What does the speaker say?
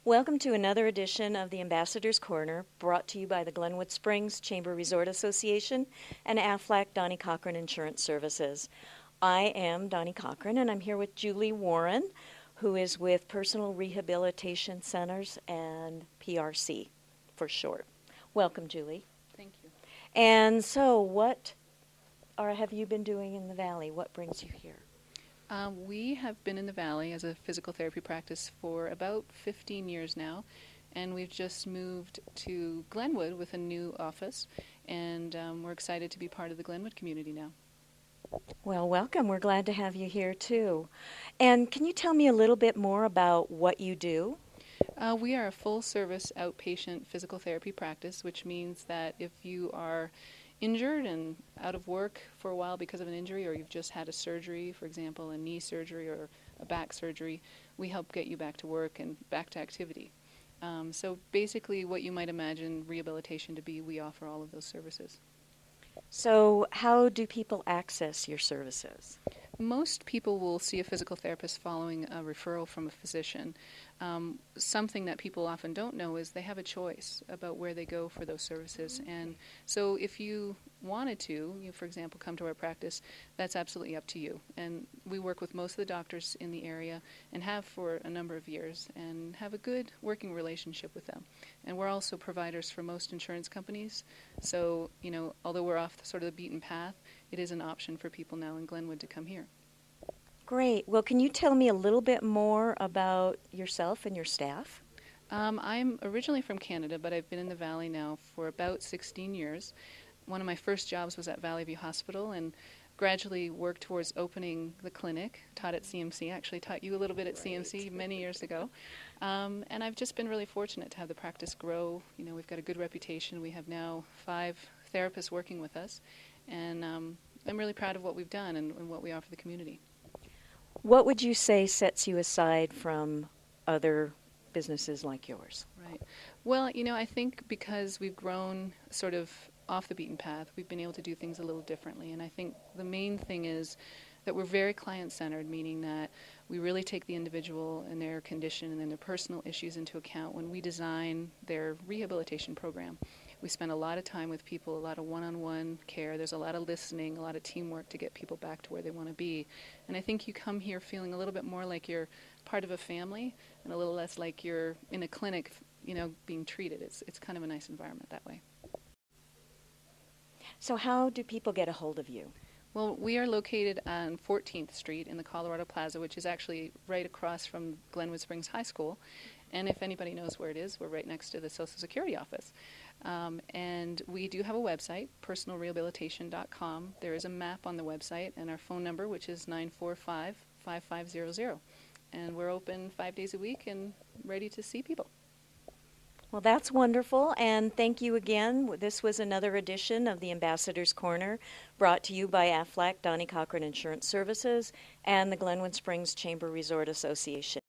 Welcome to another edition of the Ambassador's Corner, brought to you by the Glenwood Springs Chamber Resort Association and Aflac Donnie Cochran Insurance Services. I am Donnie Cochran, and I'm here with Julie Warren, who is with Personal Rehabilitation Centers and PRC for short. Welcome, Julie. Thank you. And so, what have you been doing in the Valley? What brings you here? We have been in the Valley as a physical therapy practice for about 15 years now, and we've just moved to Glenwood with a new office, and we're excited to be part of the Glenwood community now. Well, welcome. We're glad to have you here, too. And can you tell me a little bit more about what you do? We are a full-service outpatient physical therapy practice, which means that if you are injured and out of work for a while because of an injury, or you've just had a surgery, for example, a knee surgery or a back surgery, we help get you back to work and back to activity. So basically what you might imagine rehabilitation to be, we offer all of those services. So how do people access your services? Most people will see a physical therapist following a referral from a physician. Something that people often don't know is they have a choice about where they go for those services. And so if you wanted to, for example, come to our practice, that's absolutely up to you. And we work with most of the doctors in the area and have for a number of years and have a good working relationship with them. And we're also providers for most insurance companies. So, although we're off sort of the beaten path, it is an option for people now in Glenwood to come here. Great. Well, can you tell me a little bit more about yourself and your staff? I'm originally from Canada, but I've been in the Valley now for about 16 years. One of my first jobs was at Valley View Hospital and gradually worked towards opening the clinic, taught at CMC, actually taught you a little bit at CMC many years ago. And I've just been really fortunate to have the practice grow. We've got a good reputation. We have now 5 therapists working with us, and I'm really proud of what we've done and what we offer the community. What would you say sets you aside from other businesses like yours? Right. Well, I think because we've grown sort of off the beaten path, we've been able to do things a little differently. And I think the main thing is that we're very client-centered, meaning that we really take the individual and their condition and their personal issues into account when we design their rehabilitation program. We spend a lot of time with people, a lot of one-on-one care. There's a lot of listening, a lot of teamwork to get people back to where they want to be. And I think you come here feeling a little bit more like you're part of a family and a little less like you're in a clinic, being treated. It's kind of a nice environment that way. So how do people get a hold of you? Well, we are located on 14th Street in the Colorado Plaza, which is actually right across from Glenwood Springs High School. And if anybody knows where it is, we're right next to the Social Security office. And we do have a website, personalrehabilitation.com. There is a map on the website and our phone number, which is 945-5500. And we're open 5 days a week and ready to see people. Well, that's wonderful, and thank you again. This was another edition of the Ambassador's Corner, brought to you by Aflac Donnie Cochran Insurance Services and the Glenwood Springs Chamber Resort Association.